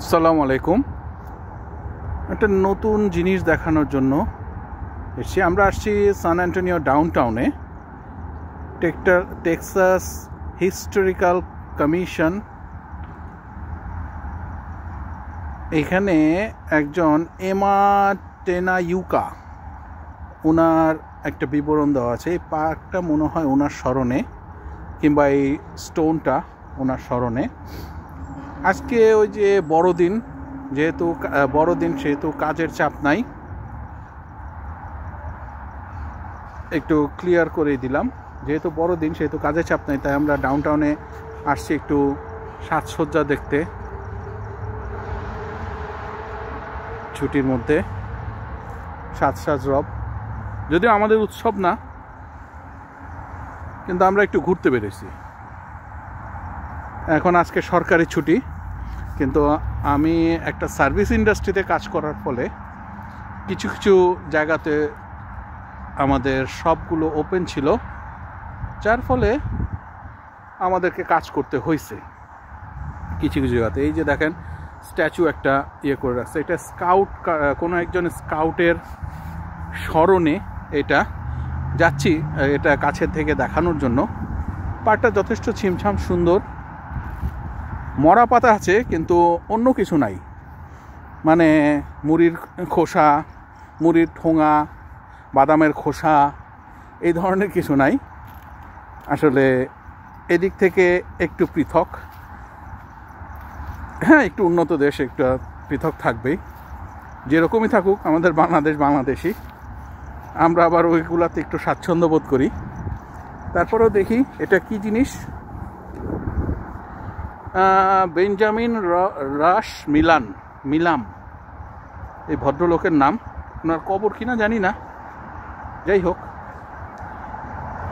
আসসালামু আলাইকুম। একটা নতুন জিনিস দেখানোর জন্য এসেছি। আমরা আসছি সান অ্যান্টোনিও ডাউনটাউনে টেক্সাস হিস্টোরিক্যাল কমিশন। এখানে একজন এমা টেনাইউকা, ওনার একটা বিবরণ দেওয়া আছে। এই পার্কটা মনে হয় ওনার স্মরণে, কিংবা এই স্টোনটা ওনার স্মরণে। আজকে ওই যে বড়দিন, যেহেতু বড়দিন সেহেতু কাজের চাপ নাই, একটু ক্লিয়ার করে দিলাম। যেহেতু বড়দিন সেহেতু কাজের চাপ নাই, তাই আমরা ডাউনটাউনে আসছি একটু সাজসজ্জা দেখতে। ছুটির মধ্যে সাজ রব, যদিও আমাদের উৎসব না, কিন্তু আমরা একটু ঘুরতে বেরিয়েছি। এখন আজকে সরকারি ছুটি, কিন্তু আমি একটা সার্ভিস ইন্ডাস্ট্রিতে কাজ করার ফলে কিছু কিছু জায়গাতে আমাদের শপগুলো ওপেন ছিল, যার ফলে আমাদেরকে কাজ করতে হয়েছে কিছু কিছু জায়গাতে। এই যে দেখেন স্ট্যাচু একটা করে রাখছে, এটা স্কাউট, কোনো একজন স্কাউটের স্মরণে এটা যাচ্ছি, এটা কাছের থেকে দেখানোর জন্য। পার্কটা যথেষ্ট ছিমছাম সুন্দর, মরা পাতা আছে কিন্তু অন্য কিছু নাই, মানে মুড়ির খোসা, মুড়ির ঠোঙা, বাদামের খোসা, এই ধরনের কিছু নাই। আসলে এদিক থেকে একটু পৃথক। হ্যাঁ, একটু উন্নত দেশ, একটু পৃথক থাকবেই, যেরকমই থাকুক আমাদের বাংলাদেশি। আমরা আবার ওইগুলাতে একটু স্বাচ্ছন্দ্য বোধ করি। তারপরেও দেখি এটা কি জিনিস। বেঞ্জামিন রাশ মিলাম এই ভদ্রলোকের নাম। ওনার কবর কিনা জানি না, যাই হোক,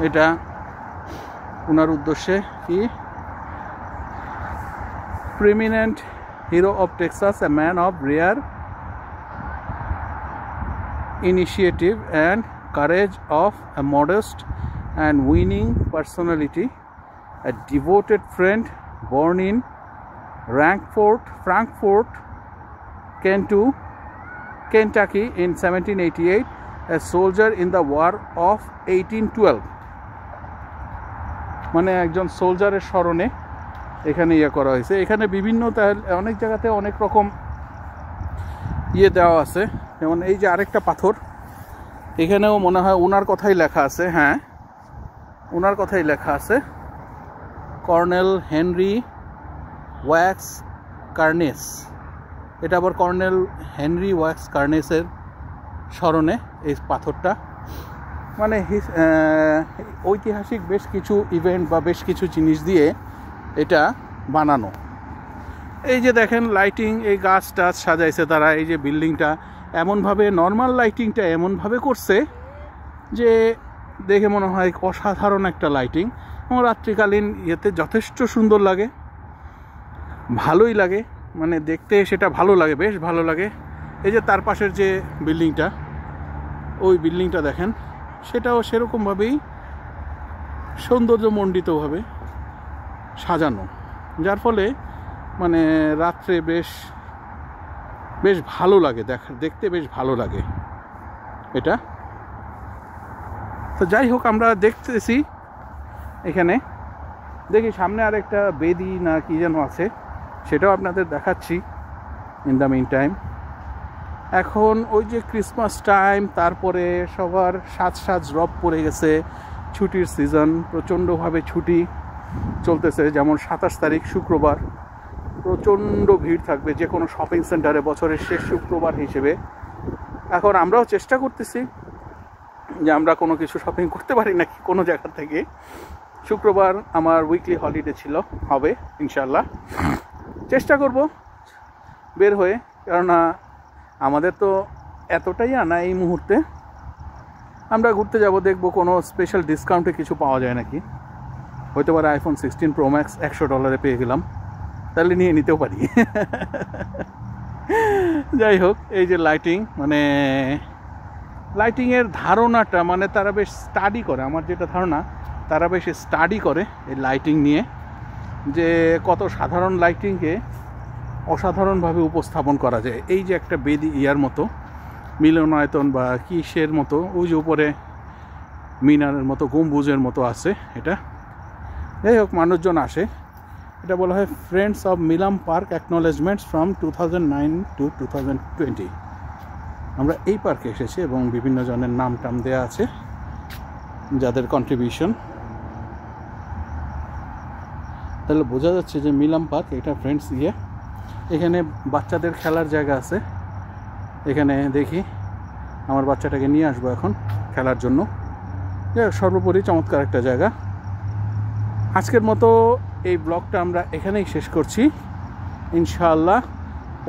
এটা ওনার উদ্দেশ্যে কি, prominent hero of Texas, a man of rare initiative and courage of a modest and winning personality, a devoted friend born in Frankfort, Kentucky in 1788, a soldier in the war of 1812. মানে একজন সোলজারের স্মরণে এখানে করা হয়েছে। এখানে বিভিন্ন অনেক জায়গাতে অনেক রকম দেওয়া আছে। যেমন এই যে আরেকটা পাথর, এখানেও মনে হয় ওনার কথাই লেখা আছে। হ্যাঁ, ওনার কথাই লেখা আছে, কর্নেল হেনরি ওয়াক্স কার্নেস। এটা আবার কর্নেল হেনরি ওয়াক্স কার্নেসের স্মরণে এই পাথরটা। মানে ঐতিহাসিক বেশ কিছু ইভেন্ট বা বেশ কিছু জিনিস দিয়ে এটা বানানো। এই যে দেখেন লাইটিং, এই গাছ টাছ সাজাইছে তারা। এই যে বিল্ডিংটা এমনভাবে, নর্মাল লাইটিংটা এমনভাবে করছে যে দেখে মনে হয় অসাধারণ একটা লাইটিং। এবং রাত্রিকালীন যথেষ্ট সুন্দর লাগে, ভালোই লাগে, মানে দেখতে সেটা ভালো লাগে, বেশ ভালো লাগে। এই যে তার পাশের যে বিল্ডিংটা, ওই বিল্ডিংটা দেখেন, সেটাও সেরকমভাবেই সৌন্দর্যমণ্ডিতভাবে সাজানো, যার ফলে মানে রাত্রে বেশ ভালো লাগে, দেখতে বেশ ভালো লাগে এটা। তো যাই হোক, আমরা দেখতেছি এখানে। দেখি সামনে আর একটা বেদি না কি যেন আছে, সেটাও আপনাদের দেখাচ্ছি ইন দ্য মিন টাইম। এখন ওই যে ক্রিসমাস টাইম, তারপরে সবার সাজ রব পড়ে গেছে, ছুটির সিজন, প্রচণ্ডভাবে ছুটি চলতেছে। যেমন 27 তারিখ শুক্রবার প্রচণ্ড ভিড় থাকবে যে কোনো শপিং সেন্টারে, বছরের শেষ শুক্রবার হিসেবে। এখন আমরাও চেষ্টা করতেছি যে আমরা কোনো কিছু শপিং করতে পারি নাকি কোনো জায়গা থেকে। শুক্রবার আমার উইকলি হলিডে হবে ইনশাল্লাহ। চেষ্টা করব বের হয়ে, কেননা আমাদের তো এতটাই আনা এই মুহূর্তে। আমরা ঘুরতে যাব, দেখব কোনো স্পেশাল ডিসকাউন্টে কিছু পাওয়া যায় নাকি। হতে পারে আইফোন 16 প্রো ম্যাক্স $100 পেয়ে গেলাম, তাহলে নিয়ে নিতেও পারি। যাই হোক, এই যে লাইটিং, মানে লাইটিংয়ের ধারণাটা, মানে তারা বেশ স্টাডি করে, আমার যেটা ধারণা তারা বেশ স্টাডি করে এই লাইটিং নিয়ে, যে কত সাধারণ লাইটিংকে অসাধারণভাবে উপস্থাপন করা যায়। এই যে একটা বেদি ইয়ার মতো মিলনায়তন বা কিসের মতো, ওই যে উপরে মিনারের মতো গম্বুজের মতো আছে, এটা যাই হোক মানুষজন আসে। এটা বলা হয় ফ্রেন্ডস অফ মিলাম পার্ক অ্যাকনোলেজমেন্টস ফ্রম 2009 to 2020। আমরা এই পার্কে এসেছি এবং বিভিন্ন জনের নাম টাম দেওয়া আছে যাদের কন্ট্রিবিউশন। তাহলে বোঝা যাচ্ছে যে মিলাম পার্ক এটা ফ্রেন্ডস ইয়ে। এখানে বাচ্চাদের খেলার জায়গা আছে। এখানে দেখি আমার বাচ্চাটাকে নিয়ে আসবো এখন খেলার জন্য। সর্বোপরি চমৎকার একটা জায়গা। আজকের মতো এই ব্লগটা আমরা এখানেই শেষ করছি। ইনশাআল্লাহ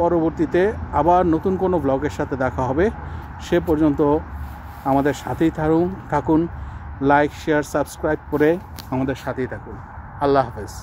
পরবর্তীতে আবার নতুন কোনো ব্লগের সাথে দেখা হবে। সে পর্যন্ত আমাদের সাথেই থাকুন। লাইক, শেয়ার, সাবস্ক্রাইব করে আমাদের সাথেই থাকুন। আল্লাহ হাফেজ।